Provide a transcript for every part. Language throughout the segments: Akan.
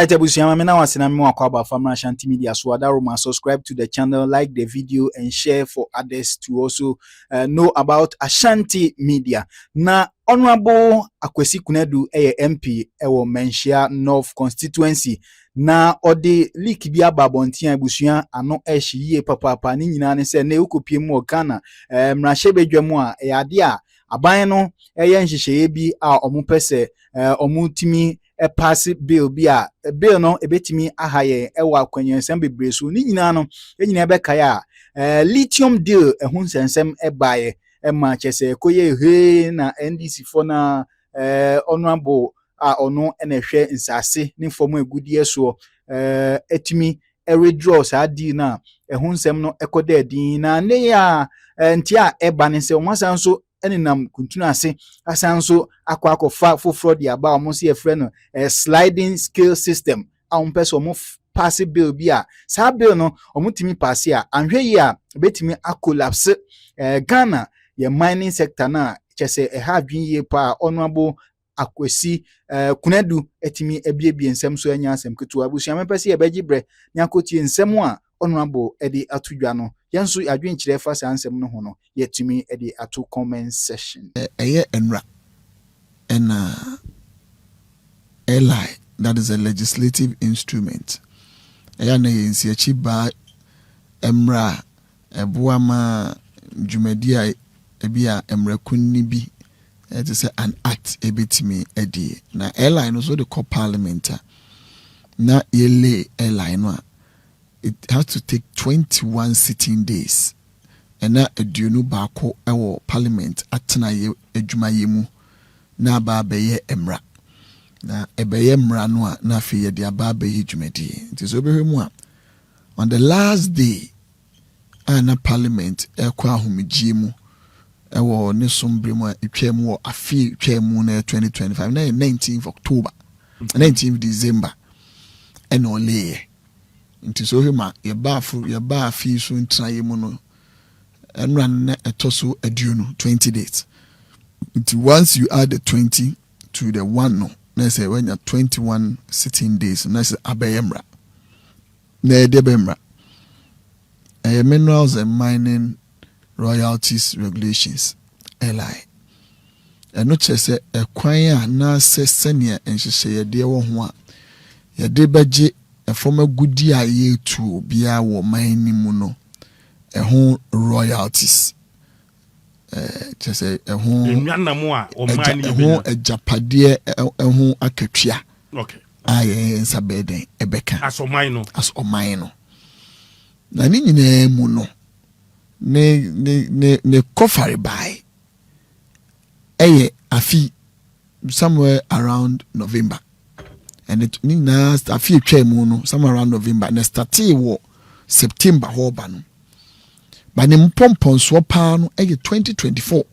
Ashanti Media. So subscribe to the channel, like the video, and share for others to also know about Ashanti Media. Na Honorable Akwasi Konadu MP ewo Menchia North constituency na odi leak bi ababontia abusua ano ehyiye papa ni nyina ne se na ukopie mu Ghana mrahye bedwam a ade a aban no eye nhyehyeye bi a omupese omutimi pass bill bi a bill no ebetimi ahaye ewa akwanyansam bebre so ni nyina no nyina bekaya lithium deal ehun sensem ebaye ema chese koye he na NDC for na honorable a ono enehwe nsase ni fomu egudie so etimi withdraw sa di na ehun nsem no ekode din na ne ya ntia eba ne se onwasan so eninam kuntunu ase asanso akwakofa foforo di aba omo se efre no sliding scale system a umpeso omo pass bill bi a sa bill no omo timi pass a anhwe yi a betimi collapse Ghana ye mining sector na chese ha dwen yi pa honorable Akwasi Konadu etimi ebiebie nsem so anya asem ketu abusia mepese ye begibre nyakotie nsem a honorable edi atudwa no yenso adwen kire fa sa nsem no ho no yetimi edi ato comment section eye enra ena eli that is a legislative instrument eya na yensi achi ba emra ebuama dwumadia ebia emra kunni bi it is an act ebetimi edi na airline also the call parliament na yele airline no it has to take 21 sitting days and na aduonu baako ewo parliament atena ye adwuma ye mu na ba beye emra na ebeye emra no a na fe ye de aba beye dwumadi nti so behwemu a on the last day na parliament ekwa ahomegye mu ewo ne sombre mu etwam wo afi etwam na 2025 na 19th October 19th December eno leye nti so hema ye ba afi so ntraye mu no enran na etoso aduonu 20 days nti once you add the 20 to the 1 no na say when you 21 sitting days na say abayemra na edebemra minerals and mining royalties regulations LI eno chese ekwan a na se senia enhyehye yede wo ho a yede beje efoma gudi a yetu bia wo mining mu no ehun royalties chese ehun enwanam a o mining bi ehun ejapade ehun akatwia okay aye nsabeden ebeka as o mine no na ni nyina mu no ne kofare by eye afi somewhere around November and it ni na afi etwa mu no somewhere around November na started wo September ho ba no ba ne mpompon so pa no eye 2024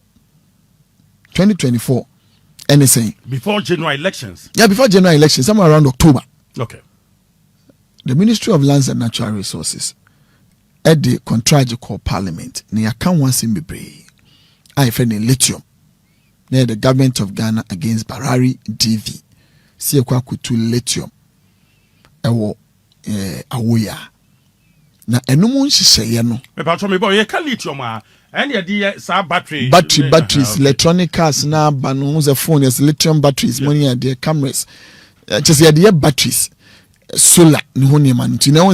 anything before general elections before general elections somewhere around October. Okay, the Ministry of Lands and Natural Resources at the contract called Parliament, near Kanwasim Bebre, I find in Lithium, near the government of Ghana against Barari DV, Siakwa Kutu Lithium, Ewo Awoya. Na enumun shiseye no. Me pa to me boy ye ka lithium a and ye sa batteries, electronic cars na banu the phone is lithium batteries, money and their cameras. Just the batteries, solar, no honey man. You know,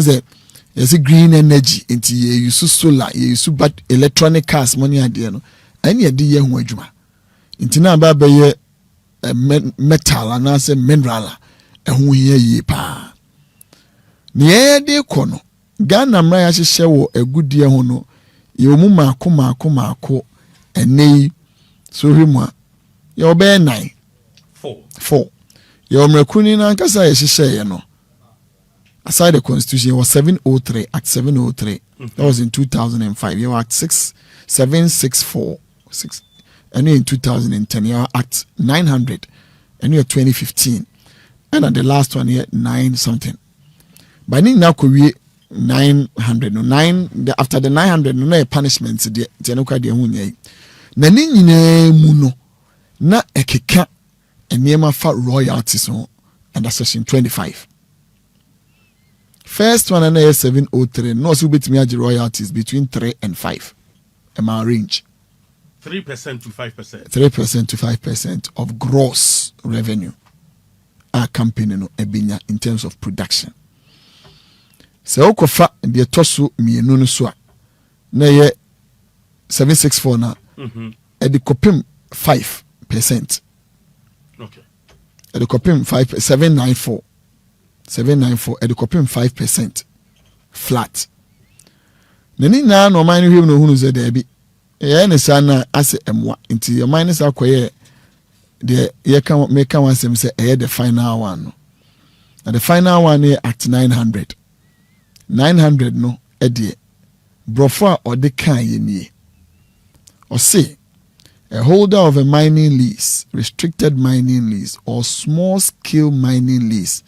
there's a green energy into you use solar, you use electronic cars, money idea no. Any idea who juma. Into na ba be metal and as a mineral, and who ye pa. Near de kono. Ghana mra hye wo agudie ho no ye mu mako ene so hwemu a ye obe 9 4 ye omrakuni na nkasa ye hye no aside the constitution was 703 act 703 that was in 2005 you act 6764 6 and in 2010 you act 900 and you 2015 and at the last one here 9 something by now we 900 no 9 after the 900 no punishment de tenoka de hu nyai na ni nyina mu no na ekeka eniema fa royalties no under section 25 First one is 703. No, so bet me royalties between 3 and 5. My range. 3% to 5%. 3% to 5% of gross revenue. Our company no ebinya in terms of production. So okofa the tosu mienu no so na ye 764 na edikopim 5%. Okay. Edikopim 5 794 edikopim 5% flat. Nani na no man hwem no hunu ze da bi. Ye ne sana ase emwa nti your minus akoye the ye can make one sem say the final one no. And the final one is at 900. 900 no edie brofa or the kan ye ni. Or say a holder of a mining lease, restricted mining lease, or small scale mining lease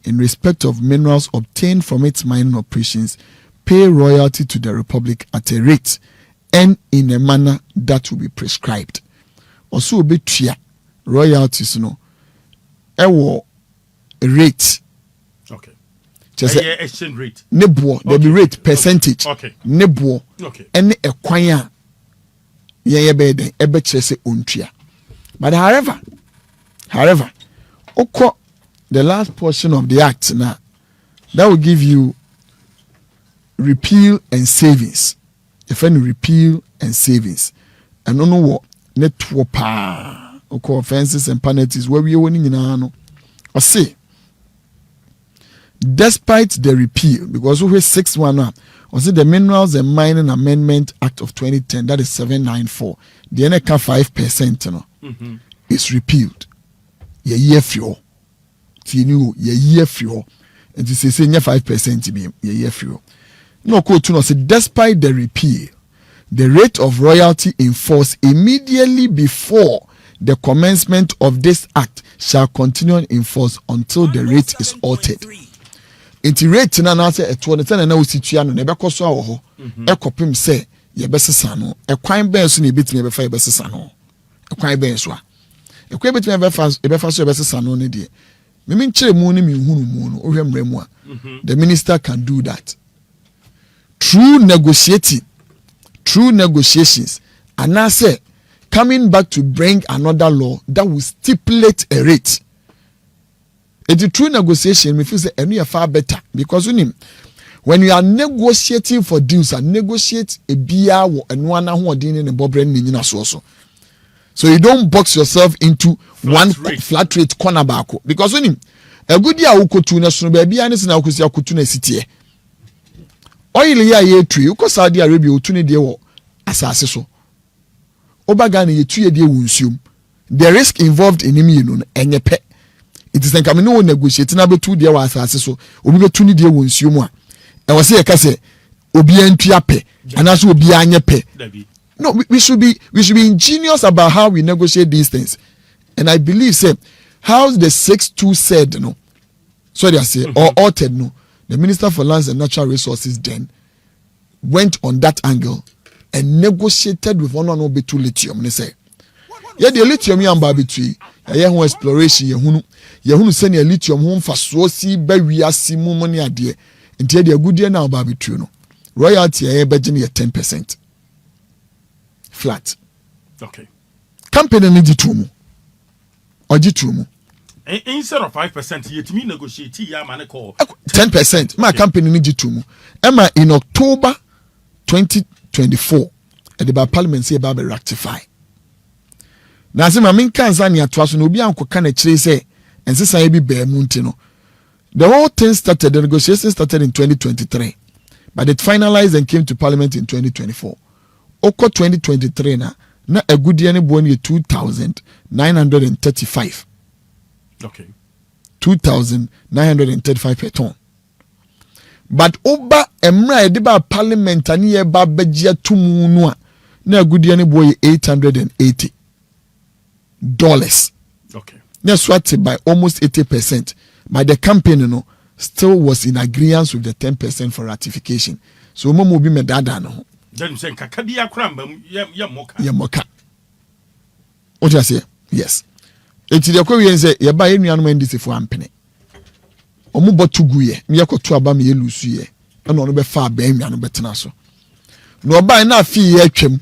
in respect of minerals obtained from its mining operations pay royalty to the Republic at a rate and in a manner that will be prescribed. Also be tria royalties no ewo rate. Okay. Just exchange rate. Nebo there be rate percentage. Okay. Nebo. Okay. Any ekwanya ye be den ebe kire se ontua. But however, oko the last portion of the act now that will give you repeal and savings. If any repeal and savings. And no what network pa oko offenses and penalties where we woni nyina no. Or say despite the repeal, because we 611, or say the Minerals and Mining Amendment Act of 2010, that is 794, the NECA 5% no, is repealed. Ye year fuel. Tinu ye year fuel. And to say 5% to be ye year fuel. No quote to say despite the repeal, the rate of royalty in force immediately before the commencement of this act shall continue in force until the rate is altered. Inti rate na na say eto ne tena na ositua no na be koso awo ho ekopim say ye besesa no ekwan ben so na ebetimi be fa ye besesa no ekwan ben so a ekwan betimi be fa so ye besesa no ne de mimi nkire mu ne mi hunu mu no ohwe mra mu a the minister can do that through negotiations and now say coming back to bring another law that will stipulate a rate. It's a true negotiation. Me feel say any far better because when you are negotiating for deals and negotiate a beer and one who are dealing in bob brand so you don't box yourself into flat rate corner back because a good year who could tune us no baby and it's now because you could tune a city. Oil ye tree you cause Saudi Arabia tune de asase so Obagani ye 2 year de wunsium the risk involved in him enye pe. It is like I no negotiate na betu dia wa asase so obi betu ni dia wo nsuo mu a e wo se ye ka se obi antua pe anaso obi anye pe. No, we should be ingenious about how we negotiate these things. And I believe say how the 6-2 said no sorry I say or altered no the Minister for Lands and Natural Resources then went on that angle and negotiated with one betu lithium and say yeah the lithium yamba between ye ho exploration ye hunu se ne lithium ho mfaso si ba wiase mu mo ne ade enti de agudie na oba betu no royalty ye beje ne 10% flat. Okay. Company ni ditumu ogitumu instead of 5% yet me negotiate ya man call 10%. My company ni ditumu ema in October 2024 at the parliament say ba rectify. Na se ma men kan san ya to aso no obi ankoka na kire say ensesa ye bi ba mu ntino. The whole thing started, the negotiation started in 2023 but it finalized and came to parliament in 2024. Oko 2023 na agudie ne bo ne 2,935. Okay. 2,935 per ton. But oba emra e de ba parliament ani ye ba begia tumu no a na agudie ne bo $880. Okay. That's what by almost 80%. But the company no still was in agreement with the 10% for ratification. So mo bi me dada no. Then say kakabia kramba ya moka. Ya moka. What you say? Yes. Enti de kwa wi say ye ba ye nuanu NDC for ampene. omo botu guye me yakoto aba me yelusu ye na ono be fa ba enwa no betena so na oba na afi ye atwam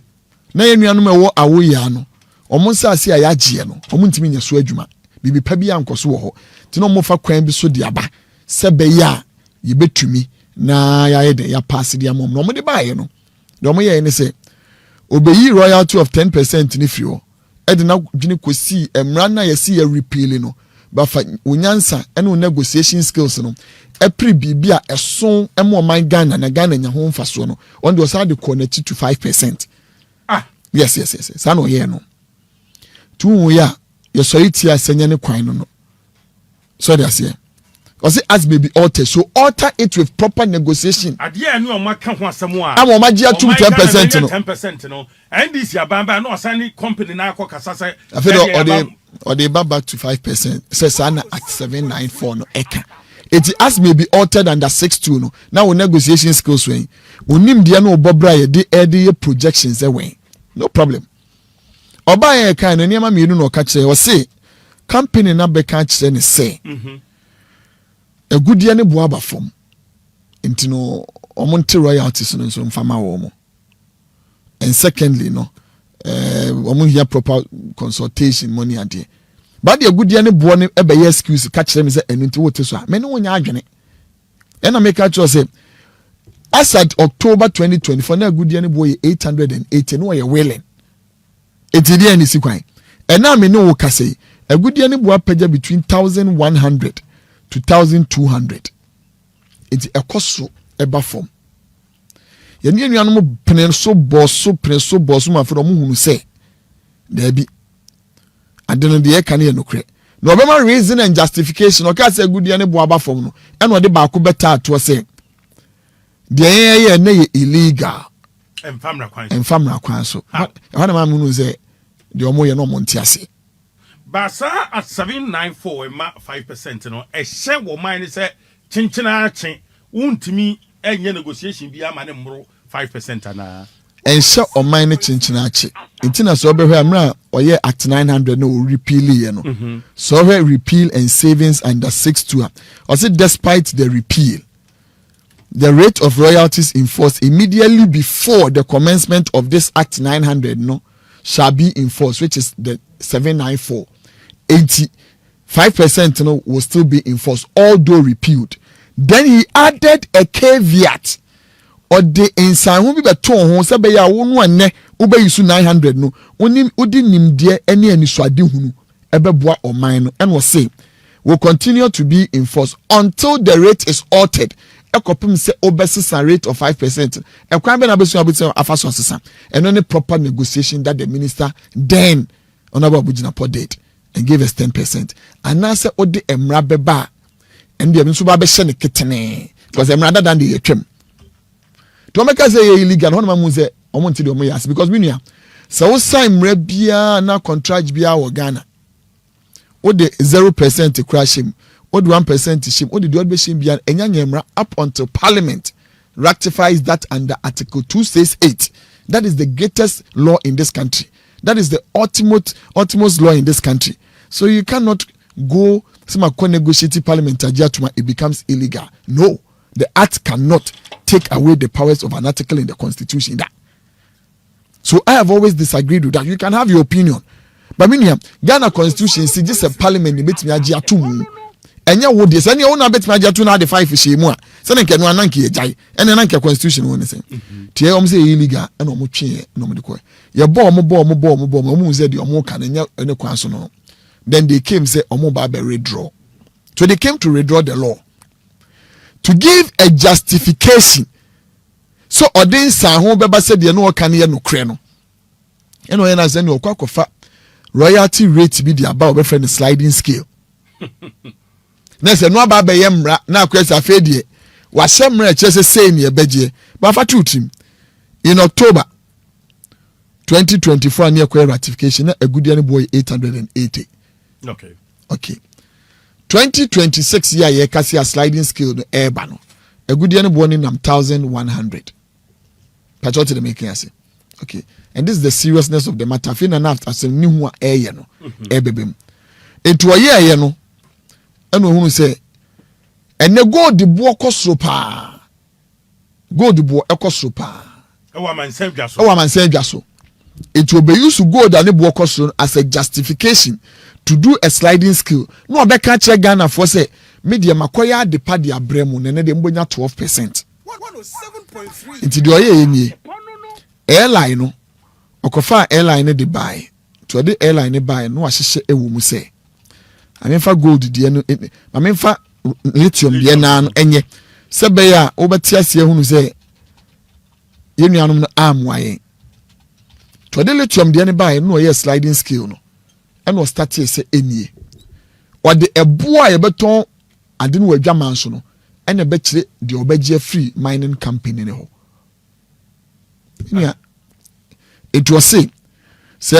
na yenua no mewo awo ya no omo nsase a yagie no omo ntimi nya so adwuma bibi pa bi ankoso wo ho ti no mo fa kwan bi so de aba se be ya ye betumi na ya ye de ya pass de amom no mo de ba ye no de omo ye ne se obeyi royalty of 10% ni fio edina dwene kosi emra na yesi ya repeal no bafa onyansa ene negotiation skills no epre bibia eson emo man Ghana na Ghana nya ho mfaso no on the side connect to 5%. Yes. Sa no ye no tu ya ye so iti asenya ne kwan no so they say or say as baby alter so alter it with proper negotiation ade anu o maka ho asemu a am o magia 10% no 10% no NDC abamba no asani company na akokasa say or they back to 5% says at 794 no eka it as may be altered under 62 no now negotiation skills when unim dia no obobra ye de projections when no problem oba ye kan no niam mienu no ka kire o say company na be ka kire ne say agudie ne bo aba fom intino omonte royalties no so mfama wo mo and secondly no omo here proper consultation money ade but the agudie ne bo ne ebe ye excuse ka kire me say enu nti wote so a me ne wonya adwene e na me ka kire say as at October 2024 na agudie ne bo ye 880 no ye willing etidi ani sikwan e na me ne wo ka say agudie ne bo apagya between 1100 to 1200 it's a cost eba form ye ne nuanu mo pene so boso ma fro mo hunu say there be adeno de e kan ye nokre no obema reason and justification o ka say agudie ne bo aba form no e no de ba ko beta ato say de ye na ye illegal enfamra kwan so hana ma mu no say de omo ye no mo ntiase Basa at 794 and 5% no a share wo mine say chinchina chin untimi enye negotiation bi ama ne mro 5% ana and share o mine chinchina chi intina so be hwe amra oye act 900 no repeal ye no so we repeal and savings under 62 or say despite the repeal the rate of royalties in force immediately before the commencement of this act 900 no shall be in force, which is the 794 85% no will still be in force although repealed. Then he added a caveat or the insan who be beton ho say be ya wo no ane ube yusu 900 no onim odi nimde ene ani so ade hunu ebeboa oman no and was say will continue to be in force until the rate is altered. Ekopim say obesisa rate of 5%. Ekwan be na besu abuti afaso sesa. And only proper negotiation that the minister then honorable Bujinapo did and gave us 10%. And now say odi emra beba and the nso ba be hye ne ketene because emra than the etwem. To make us say illegal honorable mu say omonti de omo yas because me nua say wo sign emra bia na contract bia wo Ghana. Odi 0% crash him. What 1% shame? What the other shame beyond Enyanyemra up until Parliament ratifies that under Article 268. That is the greatest law in this country. That is the ultimate law in this country. So you cannot go negotiate Parliament it becomes illegal. No, the act cannot take away the powers of an article in the Constitution. So I have always disagreed with that. You can have your opinion, but Ghana Constitution is just a Parliament in enya wo de sane wona betima ajato na de 5 shemu a sane nke no ananke ejai ene nanke constitution woni sen tie om say illegal ena om twe no mo de ko ye bo om say de om ka nya ene kwan so no then they came say om ba be redraw. So they came to redraw the law to give a justification so odin san ho beba say de no ka ne ye no kre no eno ye na say ne okwakofa royalty rate bi de aba obefre sliding scale. Nese no aba be yemra na akwesa afedie wa semra chese say ne begie ba fa tutim in October 2024 near ratification na agudie ne boy 880. Okay 2026 year ye kasi a sliding scale no eba no agudie ne boy ni nam 1100 patrol the making ase. Okay, and this is the seriousness of the matter. Fina na after some new one eye no ebebem into a year no. And we say ene gold bo kosoro pa gold bo ekosoro pa wa mansan dwa so it will be used to gold and bo kosoro as a justification to do a sliding scale no obeka che Ghana for say media makoya de pa de abremu ne de mbonya 12%. 107.3 nti de oye enie airline no okofa airline de buy to the airline buy no ahyehe ewu mu say amemfa gold de no amemfa lithium de na no enye sebe ya obeti ase ehunu say yenuanum no amwaye to the lithium de ne buy no oye sliding scale no and was start say enie or the eboa ye beton ade no wadwaman so no ene be kire de obegye free mining company ne ho nia it was say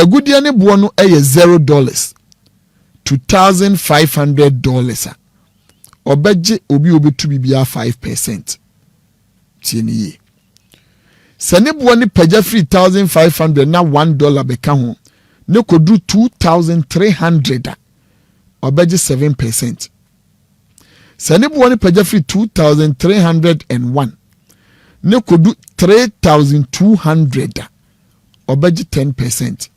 agudie ne bo no eye $0 $2,500 obegye obi tu bibia 5% tieni se ne bo ne pagya free $1,500 na $1 beka ho ne kodu $2,300 obegye 7%. Sani bu wani pagya free 2,301 ne kodu 3,200 obegye 10%.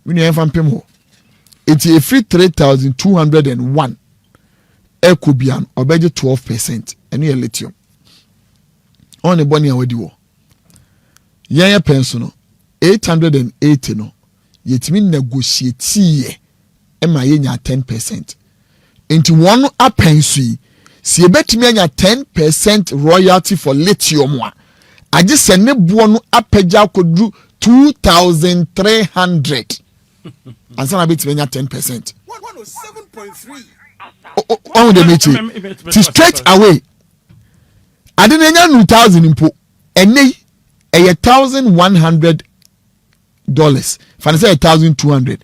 Wini enfam pem ho eti free 3,201 ekobian obegye 12%. Eni ye lithium on e boni awadi wo yen penso no 880 no yetimi negotiate ye ema yenya 10%. Into one apensi si ebetimi anya 10% royalty for lithium wa aje se ne bo no apagya kodu 2,300 ansa na betimi anya 10%. 107.3 on the mechi to straight away ade na anya 2,000 impo ene $1,100 fanise $1,200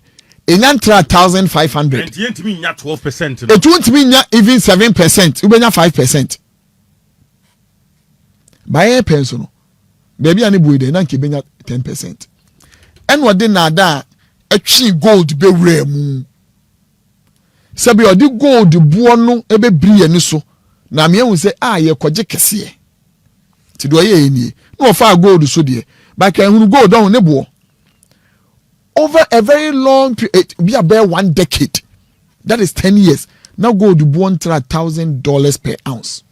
enyantra 1,500. And yet me nya 12%. It won't mean even 7%. Ubenya 5%. Buy pension. Baby ani buide na nke benya 10%. And what na da etwi gold be remu. Sabi odi gold buo no ebe brie ni so. Na me hu say ye kwaje kese. Ti do ye ni. No fa gold so de. Ba kan hu gold on ne buo. Over a very long period, be about 1 decade. That is 10 years. Now gold to $1,000 per ounce.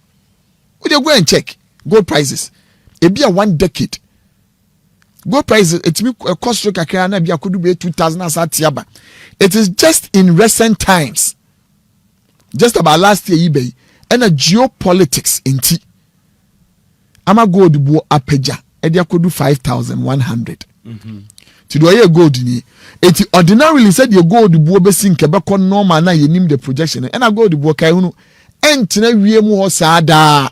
Would you go and check gold prices? It be a 1 decade. Gold prices, it me cost you kakana be a could be 2,000 as atiaba. It is just in recent times, just about last year eBay and a geopolitics in tea. Ama gold bo apeja. Edia could do 5,100. To do a gold ni eti ordinarily said your gold buo be sin kebeko normal na yenim the projection and a gold buo kai hunu entena wie mu ho saada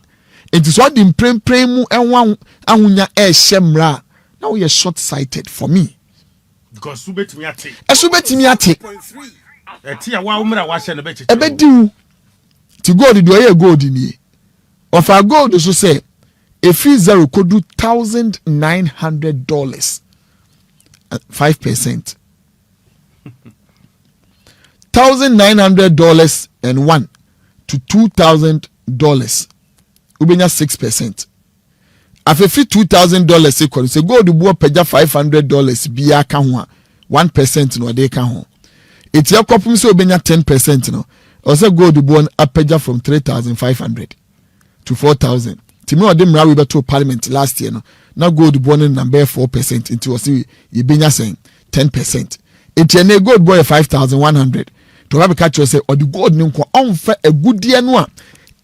enti so di mprempren mu enwa ahunya e hyemra na we short sighted for me because subetimi ate eti ya wa umra wa hye no be cheche ebedi ti gold do a gold ni of our gold so say if zero could do $1,900 5%. $1,900 and $1 to $2,000. Ubenya 6%. Afefi $2,000 equal. So go to buo peja $500 biya ka ho 1% no de ka ho. Eti akopum so ubenya 10% no. Also go to buo apeja from 3,500 to 4,000. Timi ode mra we beto parliament last year no. Now gold born number 4% into was you benya saying 10%. It ene gold boy 5,100. To have catch you say or the gold nko onfa a good year no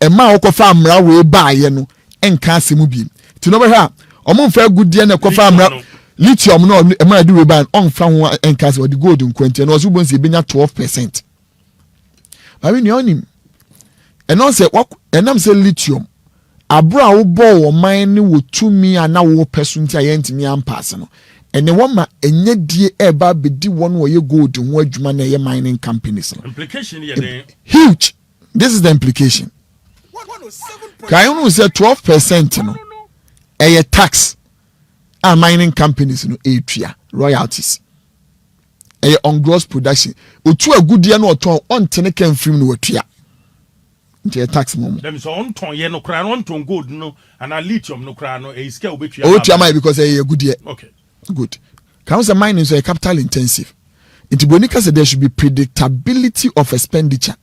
e ma okofa mra we ba ye no enka asemu bi. Ti no be ha omonfa good year na okofa mra lithium no e ma do we ba onfa ho enka se or the gold nko enti no was ubon se benya 12%. I mean you onim. And no say what enam say lithium abro a wo bo wo man ne wo tumi ana wo pesunti ayentimi ampass no ene wo ma enye die eba bedi won wo ye gold ho adwuma na ye mining companies no implication here then huge. This is the implication. Can you say 12% no a tax a mining companies no etua royalties on gross production otu agudie no oton ontene kan film no watua nti tax mo. Dem so on ton ye no kra on ton gold no and a lithium no kra no e scale obetua. Obetua mai because e good here. Okay. Good. Can say mining so capital intensive. It bonika say there should be predictability of expenditure.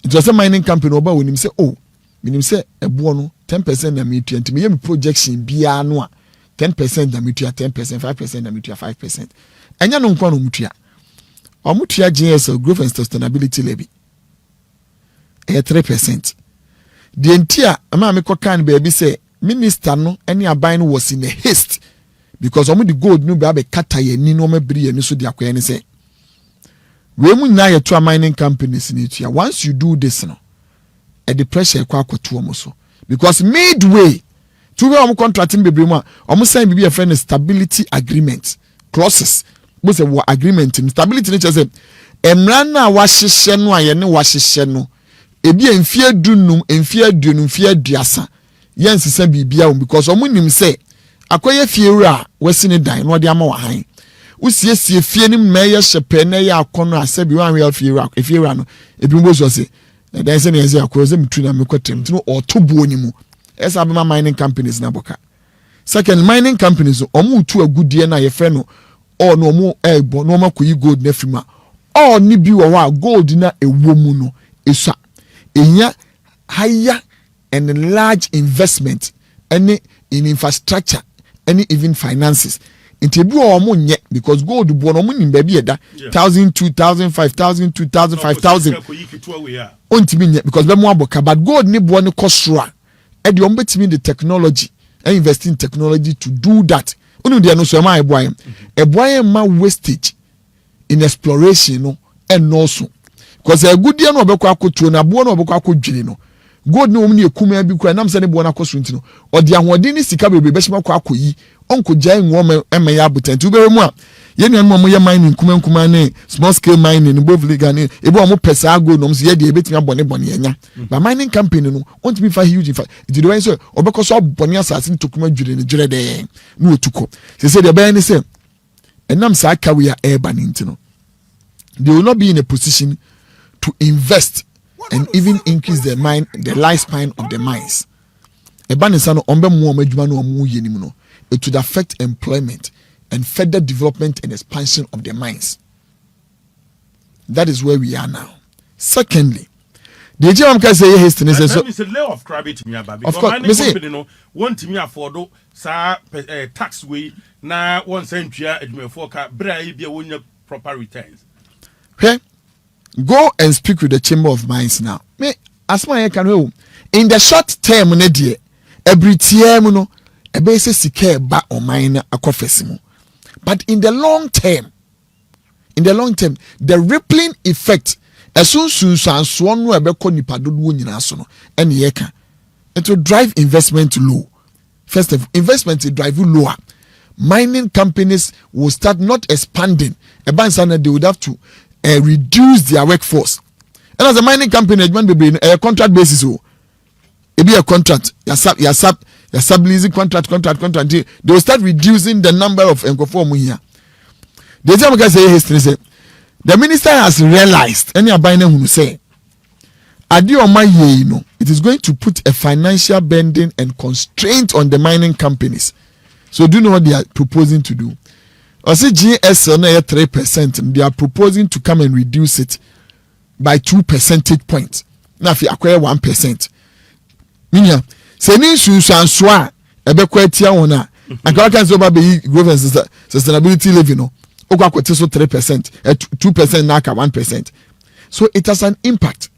It was a mining company oba when him say oh, meaning say ebo no 10% na metua nti me projection bia no a 10% na metua 10%, 5% na metua 5%. Enya no nkwa no mutua. Omutua GSL growth and sustainability levy. 3%. The entire ama me kokan baby say minister no any aban was in a haste because omo the gold no be kata ye ni no mabiri ye ni so de akoya ni say we mu nya ye to mining companies ni tua. Once you do this no the pressure kwa akoto omo so because midway to we omo contracting bebre mu omo sign bibi a friend stability agreement clauses mo say wo agreement stability ni say emra na wa hyehye no aye ne wa hyehye no ebi enfie dunum enfie aduonu enfie aduasa yensesa bibia wo because omo nim say akoye fiewura wasini dan no de ama wa han usiesie fie ni meye hyepe na ya akono asabi wan we fiewura no ebi mbo so say dan say na yesi akoze mtu na mekotem tino otobo ni mu esa be mining companies na boka. Second, mining companies omo tu agudie na ye fe no o no omo ebo no makoyi gold na frima o ni bi wo wa gold na ewo mu no esa enya higher and large investment any in infrastructure any even finances into bi o mo nye because gold bo no mo nim ba bi eda 1000 2000 5000 2000 5000 ontimi nye because be mo aboka but gold ni bo ne kosro e de on betimi the technology and invest in technology to do that unu de no so ma eboyen ma wastage in exploration no and also because a good year no obekwa akoto na bo no obekwa akodwene no gold no omni ekuma bi kura nam se ne bo na koso ntino odi ahode ni sika bebe be shima kwa akoyi onko jai nwom eme ya butanti ubere mu a ye nuan mo ye mining kuma ne small scale mining both legal ne ebo omo pesa gold no so ye de ebetimi abone enya but mining company no want me for huge it do when so obekoso abone asase ntokuma dwere ne dwere de no otuko se de be ni se enam sa aka we ya eba ni ntino they will not be in a position to invest and even increase the lifespan of the mines. Ebanisano ombe mu adwuma no omu yenim no it would affect employment and further development and expansion of the mines. That is where we are now. Secondly, the Ejam can say hasten is so it's a lay of credit me about because mining company no want me afford sa tax way na one century adwuma for ka bra e bia wonya proper returns. Okay? Go and speak with the Chamber of Mines now. Me asma ye kan we in the short term ne de every time no e be se sika ba o mine akofesimu. But in the long term the rippling effect esun sanso no e be ko nipa dodo nyina so no ene ye ka it will drive investment low. First of investment drive lower. Mining companies will start not expanding. Ebansana they would have to reduce their workforce. And as a mining company, a contract basis, it be a contract. You subleasing contract. They will start reducing the number of encoform here. The time I say history say the minister has realized any abiding who say it is going to put a financial burden and constraint on the mining companies. So do you know what they are proposing to do? I say GSL na 3%. They are proposing to come and reduce it by 2 percentage points. Now if you acquire 1%, minya se ni sunsanso a ebe kwatia wona akwa kan so ba be growth and sustainability living no okwa kwete so 3%, 2% na aka 1%. So it has an impact.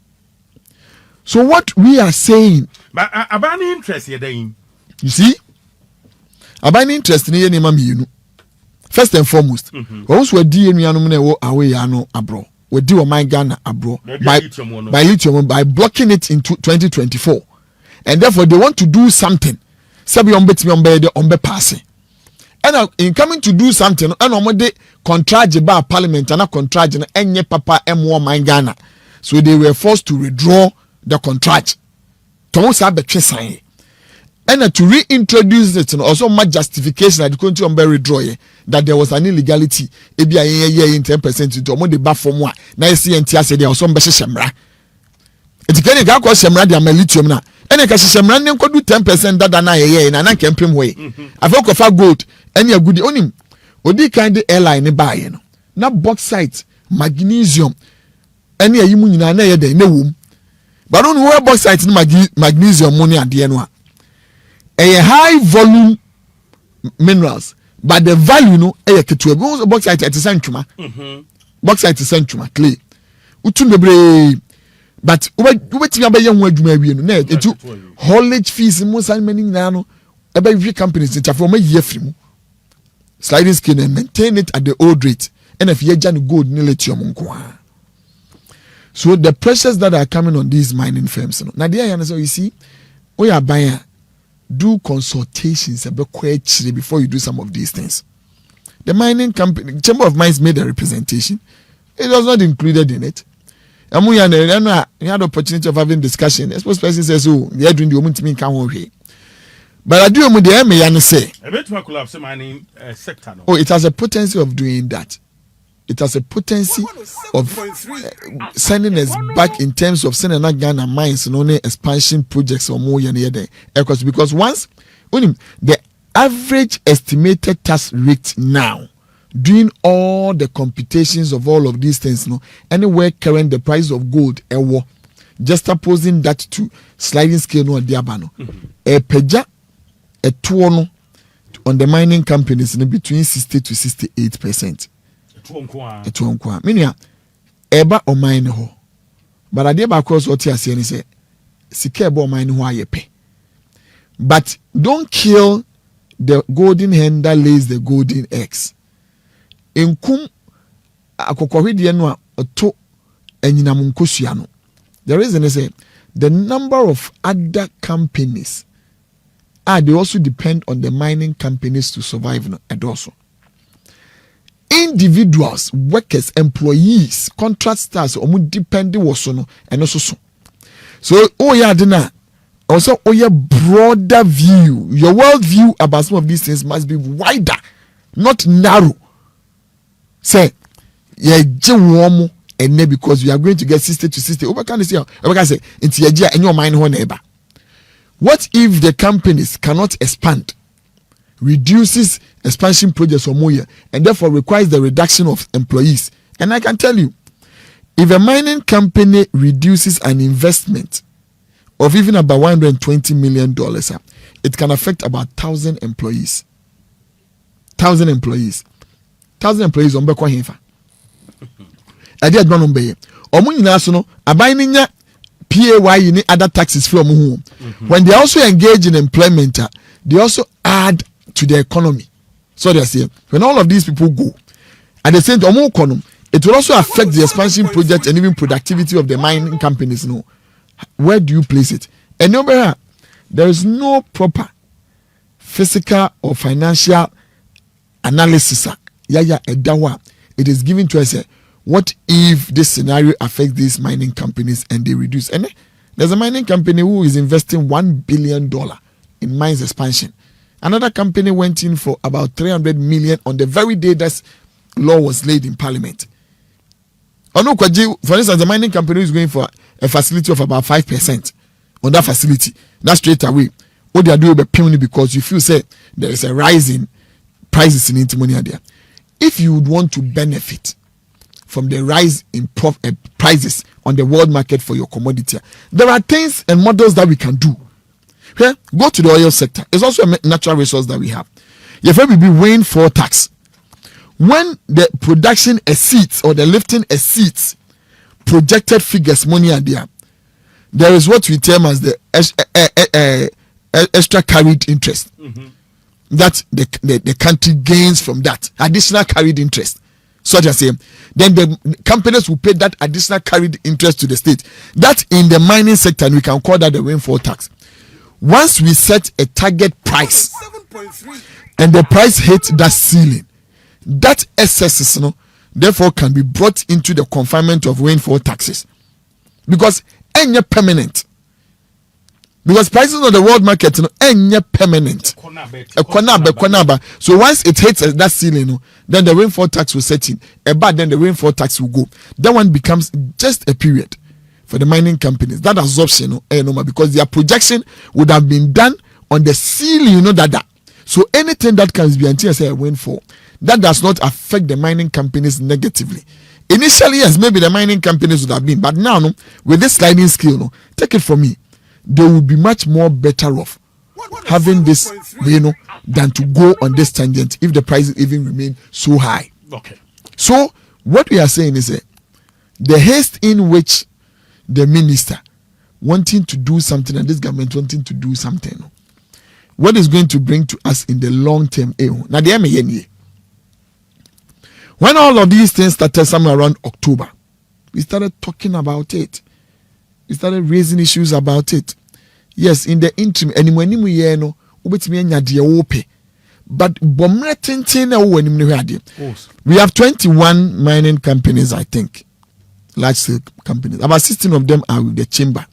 So what we are saying, but abani interest here then. You see? Abani interest ni ye ni mamienu. First and foremost, once we di enuanum na wo away ano abro. We di o my Ghana abro by lithium by blocking it in 2024. And therefore they want to do something. Sabi ombetimi ombede ombe passe. And in coming to do something, and omode contract ba parliament and contract na enye papa M1 my Ghana. So they were forced to withdraw the contract. Tomo sa betwe sign. And to reintroduce it and also much justification that the country on very draw that there was an illegality. Ebi a in 10% to omo de ba from one. Na see NTS there also mbese shemra. It can go semra dia lithium na. Ene ka semra ne nkodu 10% dada na yeye na kempem hoye. Afoko fa gold ene agudi onim. Odi kind airline ne buy no. Na bauxite, magnesium ene ayimu nyina na ye den na wom. But on where bauxite no magnesium money ade no a high volume minerals, but the value no ketu bauxite at centuma. Bauxite is centuma clay. Utun bebre, but ubeti abaye ho adwuma wie no na etu haulage fees mo san many na no ebe companies in for me year free mu sliding scale and maintain it at the old rate, and if you jan gold ni lithium nko. So the pressures that are coming on these mining firms no na there you see we are buying, do consultations before you do some of these things. The mining company, Chamber of Mines made a representation. It was not included in it. And we had the opportunity of having discussion. The spokesperson says, "Oh, they are doing the woman to me come here." But I do say, mining sector. oh, it has a potency of doing that. It has a potency of sending us back in terms of sending Ghana mines and only expansion projects or more than the because once the average estimated tax rate now, doing all the computations of all of these things, no, anywhere current the price of gold, just opposing that to sliding scale no diabano, a peja, a tuono on the mining companies in between 60 to 68%. Etuonkwa minia eba o mine ho but ade ba cross what you say say sika eba o mine ho ayepe, but don't kill the golden hen that lays the golden eggs. Enkum akokwahwede no a oto anyinam nkosua no. The reason is the number of other companies they also depend on the mining companies to survive no and also individuals, workers, employees, contract stars, depending also no and also so. So also your broader view, your world view about some of these things must be wider, not narrow. Say, yeah, and because we are going to get 60 to 60. What can you say? Into your and your mind one neighbor. What if the companies cannot expand? Reduces expansion projects or more, and therefore requires the reduction of employees. And I can tell you, if a mining company reduces an investment of even about $120 million, it can affect about 1,000 employees. 1,000 employees. 1,000 employees on Beko Hinfa. I did one on Bay. Omunasono, a binding PAY in other taxes from home. When they also engage in employment, they also add to the economy. So they say when all of these people go, at the same time, it will also affect the expansion project and even productivity of the mining companies. No, where do you place it? And there is no proper physical or financial analysis. It is given to us. What if this scenario affects these mining companies and they reduce? And there's a mining company who is investing $1 billion in mines expansion. Another company went in for about 300 million on the very day that law was laid in Parliament. For instance, the mining company is going for a facility of about 5% on that facility. That's straight away. What they are doing is because you feel say there is a rise in prices in antimony there. If you would want to benefit from the rise in prices on the world market for your commodity, there are things and models that we can do. Okay? Go to the oil sector. It's also a natural resource that we have. If we be weighing for tax, when the production exceeds or the lifting exceeds projected figures, money are there is what we term as the extra carried interest. That the country gains from that additional carried interest. So just say, then the companies will pay that additional carried interest to the state. That in the mining sector, and we can call that the rainfall tax. Once we set a target price and the price hits that ceiling, that excess therefore can be brought into the confinement of rainfall taxes, because any permanent. Because prices on the world market any permanent. So once it hits that ceiling, then the rainfall tax will set in. But then the rainfall tax will go. That one becomes just a period for the mining companies. That absorption, normal, because their projection would have been done on the ceiling, that. So anything that can be until say a windfall, that does not affect the mining companies negatively. Initially, yes, maybe the mining companies would have been, but now, with this sliding scale, take it from me, they will be much more better off having this, than to go on this tangent if the prices even remain so high. Okay. So what we are saying is the haste in which the minister wanting to do something and this government wanting to do something, what is going to bring to us in the long term? Now, when all of these things started somewhere around October, we started talking about it. We started raising issues about it. Yes, in the interim, but we have 21 mining companies, I think, large scale companies. About 16 of them are with the chamber.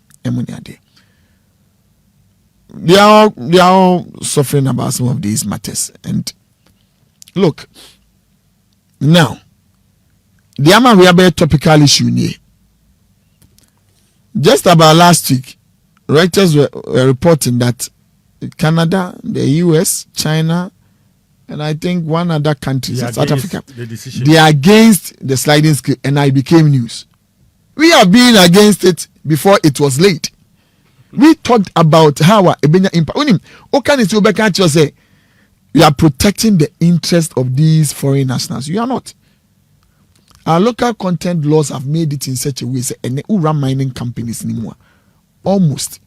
They are all suffering about some of these matters. And look, now, the Ama we have a topical issue here. Just about last week, Reuters were reporting that Canada, the US, China, and I think one other country, South Africa, they are against the sliding scale, and I became news. We have been against it before it was late. We talked about how Ebenya impact. Say you are protecting the interest of these foreign nationals. You are not. Our local content laws have made it in such a way say and run mining companies anymore. Almost,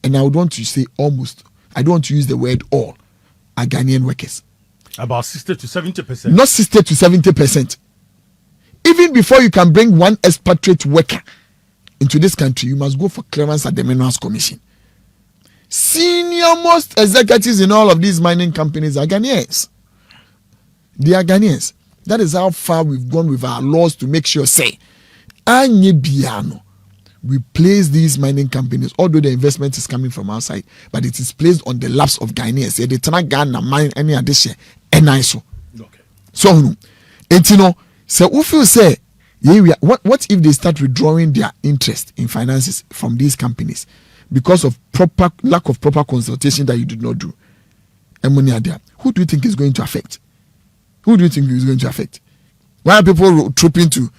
and I would want to say almost. I don't want to use the word all. Are Ghanaian workers. About 60 to 70%. Not 60 to 70%. Even before you can bring one expatriate worker into this country, you must go for clearance at the Minerals Commission. Senior most executives in all of these mining companies are Ghanaians. They are Ghanaians. That is how far we've gone with our laws to make sure, say, Anye Biano, we place these mining companies, although the investment is coming from outside, but it is placed on the laps of Ghanaians. They cannot Ghana mine any addition, and I so. Okay. So, so if you say, what if they start withdrawing their interest in finances from these companies because of lack of proper consultation that you did not do? And money are there. Who do you think is going to affect? Who do you think is going to affect? Why are people trooping to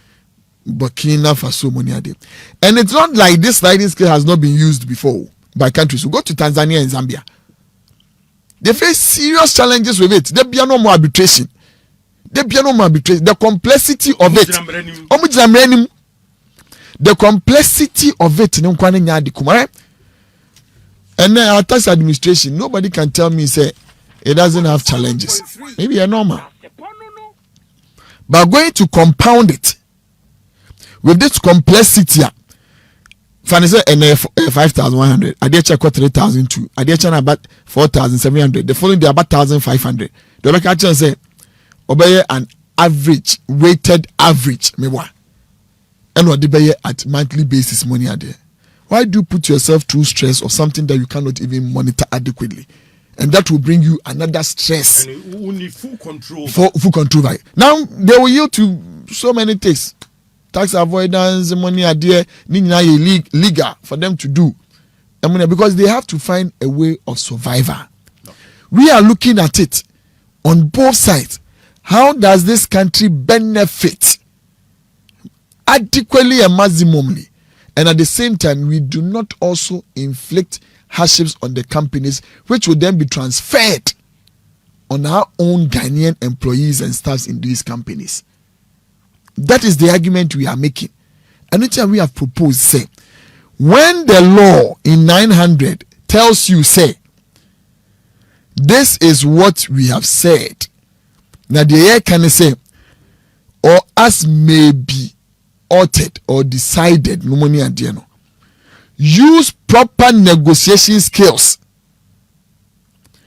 Burkina Faso, money are there? And it's not like this sliding scale has not been used before by countries. We go to Tanzania and Zambia. They face serious challenges with it. There be no more arbitration. The complexity of it. The complexity of it. And then our tax administration, nobody can tell me, say, it doesn't have challenges. Maybe a normal. But going to compound it with this complexity, Fanny and 5,100. I did check 3,002. I did check about 4,700. The following day about 1,500. The back actually say, obey an average, weighted average. Me what? And what they at monthly basis money are there. Why do you put yourself through stress of something that you cannot even monitor adequately? And that will bring you another stress. And you need full control. Full control. Right? Now they will yield to so many things. Tax avoidance, money are there, legal for them to do. Because they have to find a way of survival. Okay. We are looking at it on both sides. How does this country benefit adequately and maximally? And at the same time, we do not also inflict hardships on the companies, which will then be transferred on our own Ghanaian employees and staffs in these companies. That is the argument we are making. And which we have proposed, say, when the law in 900 tells you, say, this is what we have said, now the air can say, or as may be altered or decided, no money and no. Use proper negotiation skills.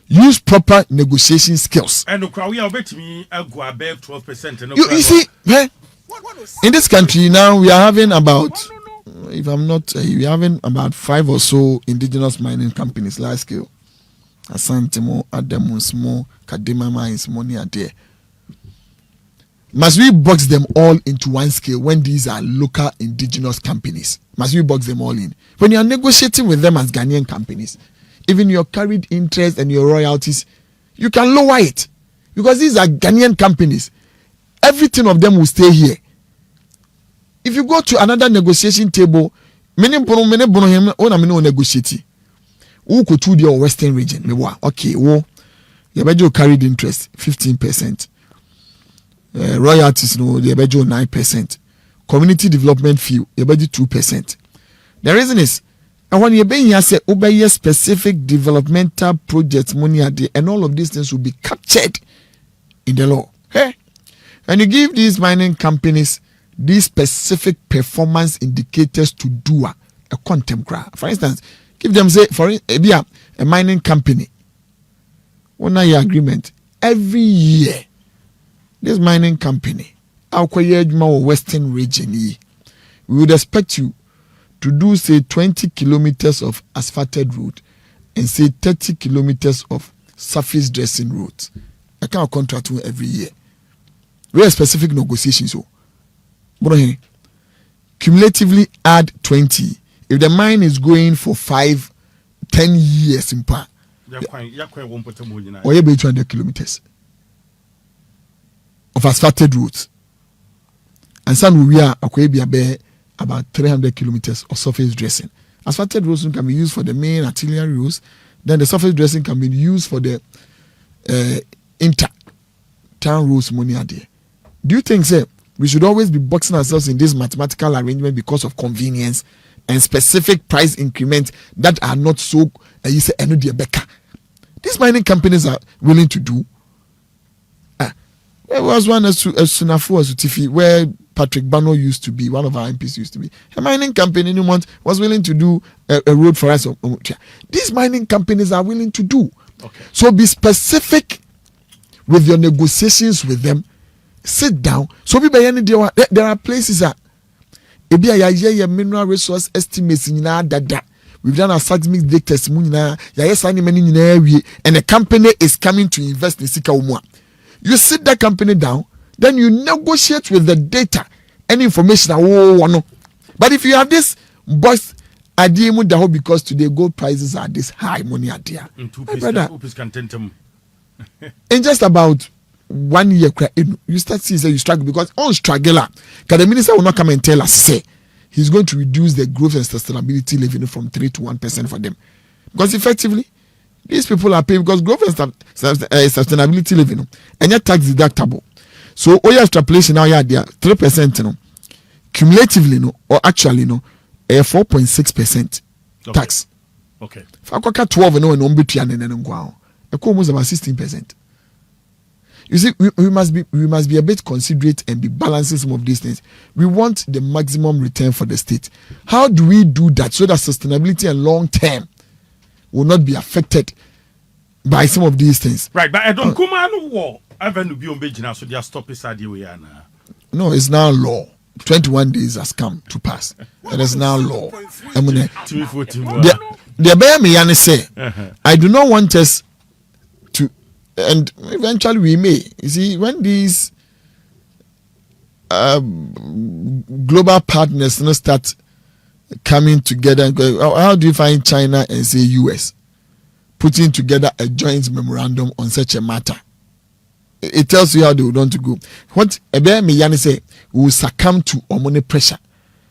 Use proper negotiation skills. And we are betting me go above 12%. You see, in this country now we are having about, if I'm not, we are having about 5 or so indigenous mining companies, large scale. Asante Mo, Adamus Mo, Kadima Mines, money are there. Must we box them all into one scale when these are local indigenous companies? Must we box them all in? When you are negotiating with them as Ghanaian companies, even your carried interest and your royalties, you can lower it. Because these are Ghanaian companies. Everything of them will stay here. If you go to another negotiation table, many negotiate. Who could do the Western region? Okay, well, you carried interest 15%. Royalties, no, they 9%. Community development fee, you 2%. The reason is, and when you be here, say, obey specific developmental projects, money at the, and all of these things will be captured in the law. Hey, and you give these mining companies these specific performance indicators to do a contempt graph. For instance, give them say for a mining company 1 year agreement every year. This mining company, our Western region, we would expect you to do say 20 kilometers of asphalted road and say 30 kilometers of surface dressing roads. I can't contract you every year. Very specific negotiations. So, cumulatively add 20. If the mine is going for 5-10 years in part, or you 200 kilometers of asphalted roads, and some we are about 300 kilometers of surface dressing. Asphalted roads can be used for the main artillery roads. Then the surface dressing can be used for the inter-town roads. Money are there. Do you think, sir, we should always be boxing ourselves in this mathematical arrangement because of convenience and specific price increments that are not so? You say, these mining companies are willing to do. There was one as Sunafu as Tifi, where Patrick Bano used to be, one of our MPs used to be. A mining company in month was willing to do a road for us. These mining companies are willing to do. Okay. So be specific with your negotiations with them. Sit down. So there are places that mineral resource estimates in dada. We've done our seismic data and the company is coming to invest in Sika Umwa. You sit that company down, then you negotiate with the data and information. But if you have this boss idea because today gold prices are this high, money idea. In just about 1 year, you start seeing that you struggle because on struggler, the minister will not come and tell us say he's going to reduce the growth and sustainability living from 3 to 1% for them. Because effectively, these people are paying because growth and sustainability living and yet tax deductible. So all your extrapolation now there 3% cumulatively or actually 4.6% tax. Okay. For 12 and almost about 16%. You see, we must be a bit considerate and be balancing some of these things. We want the maximum return for the state. How do we do that so that sustainability and long term will not be affected by some of these things? Right, but I don't come on war. I've been to be on page now, so they are stopping Saudi. No, it's now law. 21 days has come to pass. It is now law. I mean, the bear me and say, I do not want us to, and eventually we may. You see, when these global partners start coming together and going, how do you find China and say US putting together a joint memorandum on such a matter? It tells you how they would want to go. What Ebe Miyani say, we will succumb to money pressure,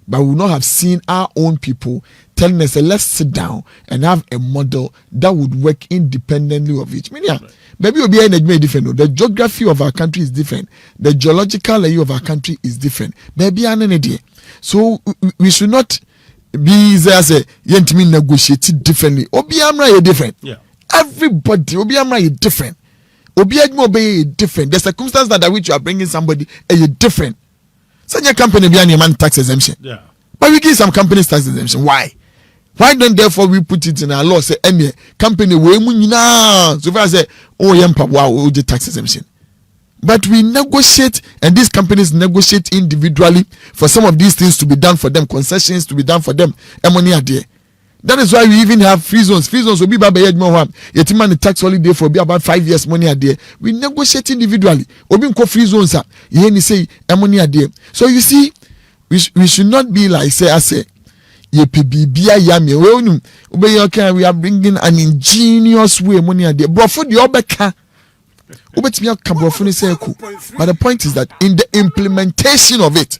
but we will not have seen our own people telling us, let's sit down and have a model that would work independently of each. Maybe we'll be in a different. The geography of our country is different. The geological layer of our country is different. Maybe an idea. So we should not be there as a yentimi negotiate differently. Obiamra is different. Yeah. Everybody Obiamra is different. Obiamra is different. The circumstance that which you are bringing somebody is different. Such a company be a man tax exemption. Yeah. But we give some companies tax exemption. Why? Why don't therefore we put it in our law? Say any company we so far say wow tax exemption. But we negotiate, and these companies negotiate individually for some of these things to be done for them, concessions to be done for them. And money are there. That is why we even have free zones. Free zones will be by the tax holiday for be about 5 years money a day. We negotiate individually. Obi ko free zones are. You say money a day. So you see, we should not be like say I say. We are bringing an ingenious way money a day. But for the obeka, but the point is that in the implementation of it,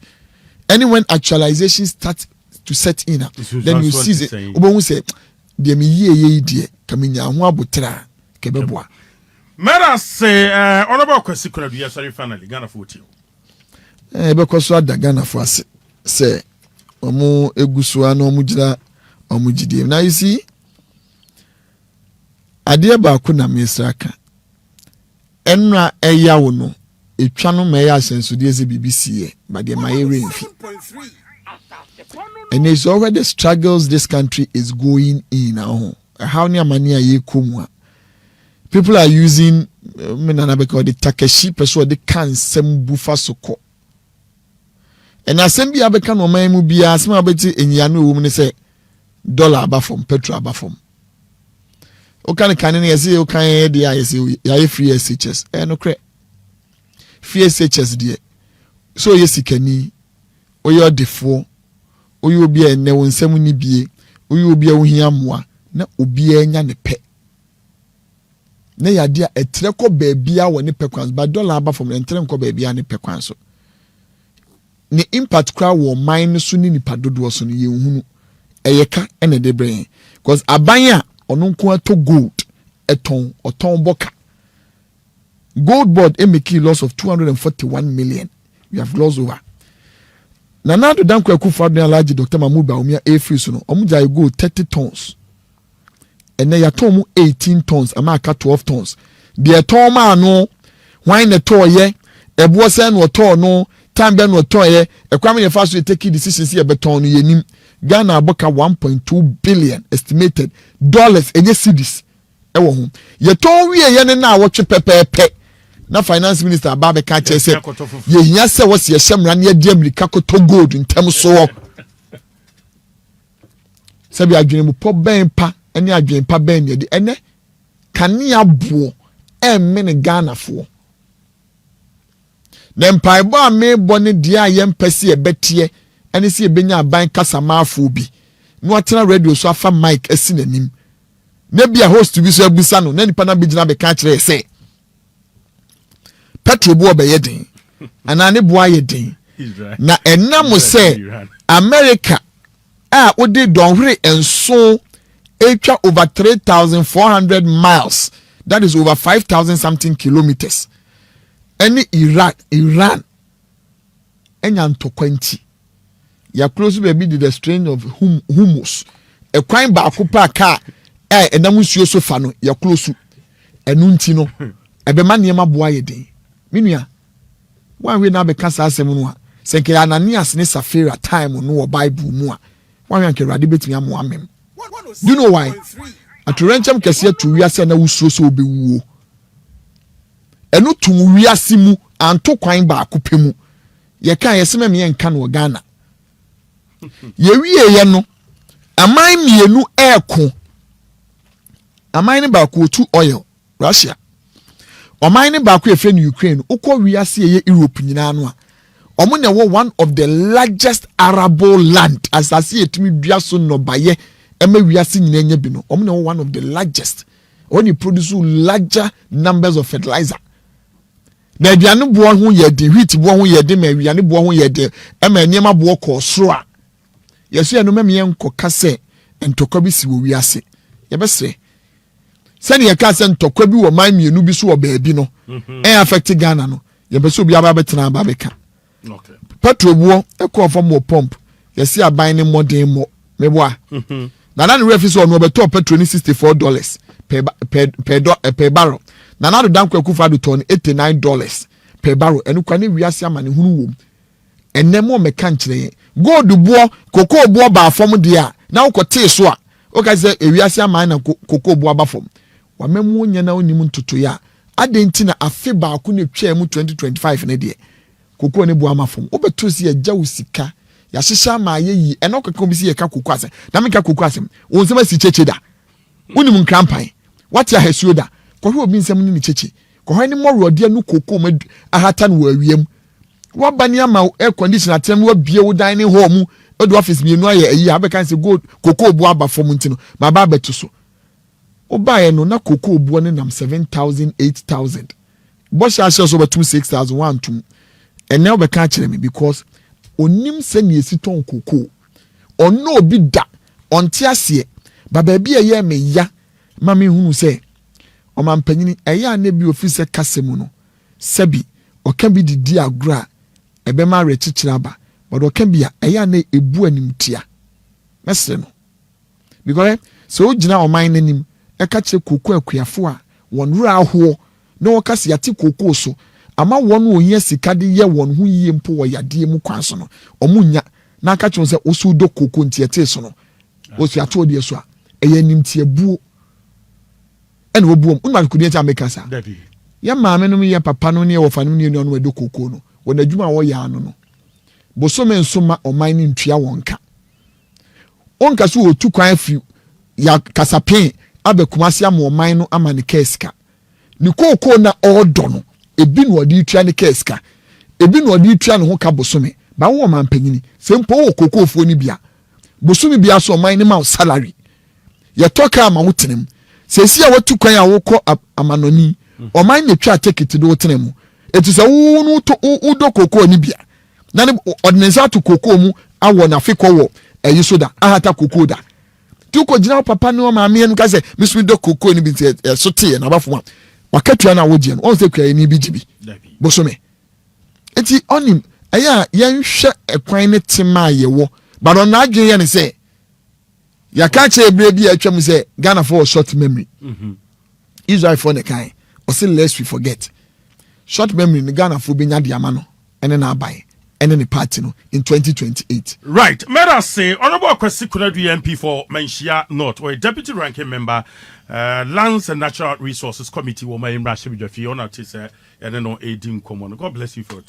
and when actualization starts to set in, then you see it. Obo say, "Dear me ye dear, coming ya ho abotra kebeboa." Mera say, honorable Akwasi Konadu, yes, sorry, finally, Ghana for you. Because so da Ghana for us say, omo egusua no omujira omujidie. Now you see, ade ba ko na mesraka. Enra eya wo no, etwa no me ya asensudie ze BBC but the my renfi. And it's already struggles this country is going in now. How near mania ye kumwa. People are using because the Takeshi person they can sem bufa soko. And assembly abeka no man mu bia asema abeti enyanu wo ne say dollar abafom petrol abafom. O kan yesi o kan e dia yesi ya free SHS. No kre. Free SHS die. So yesi kani o yo defo oyi obi ene won nsam ni bie oyi obi ahia moa na obi anya ne pe na yade a etre ko baabia woni pe kwan ba dollar aba from entre ko baabia ne pe kwan so ne impact kra wo mine so ni nipa dodo so no ye hunu ayeka ene de brain because aban a ono nko ato gold oton boka gold board make loss of 241 million. We have lost over. Nanado Danko Akufo-Addo Alhaji Dr. Mahmood Bawumia Efri so no omuja go 30 tons. And then yatom 18 tons, amaka 12 tons. The ton man no wine the toy ye, ebo sen no to no, time ben no to ye, ekwame ye fast to take decisions here beton ye nim. Ghana aboka 1.2 billion estimated dollars enye cedis. Ewo ho. Ye ton wie ye ne na awotwe pepepe. Na finance minister Ababe ka che se ye hia se wo se hyemra na ye di America koto gold ntem so se bi adwene mu po ben pa ene adwene pa ben ye di ene kane abo emme Ghana fo dem paibo a me bone dia ye mpese e betie ene se e benya aban kasa maafo bi no atena radio so afa mic asi nanim na bia host bi so abusa no na nipa na bigina be ka kire se petrol bo obeyedin anane bo ayedin na enam se America a odi donhwe enso etwa over 3,400 miles, that is over 5,000 something kilometers. Any Iran enya ntokwanti ya close be be the strain of humus e kwan ba akopa ka enam nsuo so fa no ya close enu nti no ebe ma niam bo ayedin minua wan we na be kasa asem no a senke Ananias ne Safira time no Bible mu a wan yanke rade betimi amamem. Do you know why? Atorenchem kese to wiase na wusuo so obewuo enu tum wiase mu anto kwan ba akopemu ye kan yeseme me enka no Ghana ye wiye ye no aman mienu eko aman ne ba ko tu oil Russia oman ne ba ko efe no Ukraine ukọ wiase ye Europe nyina no a omo na wo one of the largest arable land asase etimi dua so no baye ema wiase nyina nya bi no omo na wo one of the largest only produce larger numbers of fertilizer. Na aduane bo ho ye de wheat bo ho ye de ma aduane bo ho ye de ema niam bo ko soro a yeso ye no meme ye nkoka se ntokwa bi si wo wiase ye besre sani ye ka se ntokwa bi wo man mienu bi so wo baabi no affect Ghana no ye beso bi aba betena aba beka. Okay. Petrol bo e ko from mo pump ye si aban ne modern mo meboa na na refi so no beto petrol ni $64 per barrel. Na na do Danko Akufo-Addo ton $89 per barrel enu kwa ne wiase ama ne hunu wom enemo meka nkire gold bo koko bo ba fom de a na ukote so a o ka se wiase ama na koko bo ba fom wa memu nya na onim ntoto ya adenti na afe ba ko ne twa mu 2025 ne de koko ne bo ama fom obeto si agya usika ya hyehyɛ ma yi eno keka obi si ye ka koko asem na me ka koko asem wo nsem asi cheche da wonim nkrampan what ya hesuo da ko hwe obi nsem ni cheche ko hwe ni morode anu koko ma ahata no awiem wa bani ama air conditioner atem wa bie wo dan ni home do office mi enu aye ayi abeka se go koko obu aba fom ntino ma ba betu so obaye no na koko obu ne nam 7,000 8,000 bo sha so betum 6,000 one tum ene obeka kire me because onim se ne esi ton koko ono obi da onte ase baba bi eye me ya ma me hunu se o man panyini eye na bi office kasemu no sabi o kan bi didi agra ebe ma rechichira ba but o kan bi eye na ebu animtia mesre no because so gina o man nanim e ka kire koko akuafo a wonra aho na wo kase yate koko so ama won ohia sika de ye won ho yie mpo wo yade mu kwan so no omunya na aka kire se osu do koko ntiete so no osu ato de so a eye nimtie buo ene wo buom unma kudie ta make sa ya maame no ye papa no ne wo fa no ne no we do koko no won adwuma wo ya no no bosome nsoma oman ni ntua wonka onka so otu kwan afi ya kasapen abekumase ama oman no ama ne keska ni koko na odo no ebi no odi tua ne keska ebi no odi tua ne ho ka bosome ba wo man panyini sempo wo koko ofo ni bia bosome bia so oman ni ma salary ye toka ama wotenem sesi a watu kwan a wokọ amanoni oman ne twa ticket do wotenem eti se wo no to udo koko ni bia na ne ordinance to koko mu awo na fe kwo eyi so da ahata koko da tu ko gina papa ne o maame en ka se misumi do koko ni bi so te na bafo wakatua na wogie no on se kwa ni bi jibi bosome eti onim aya yen hwe ekwan ne tema yewo but on na adwe ye ne se ya ka che ebre bi atwam se Ghana for short memory Israel for the kind or say lest we forget short memory in Ghana for binya de amano ene na abai ene ne party no in 2028 right. Let us say Honorable Akwasi Konadu MP for Menchia North or a deputy ranking member Lands and Natural Resources Committee wo my imra shebi jofi ona tise ene no edin common. God bless you for your time.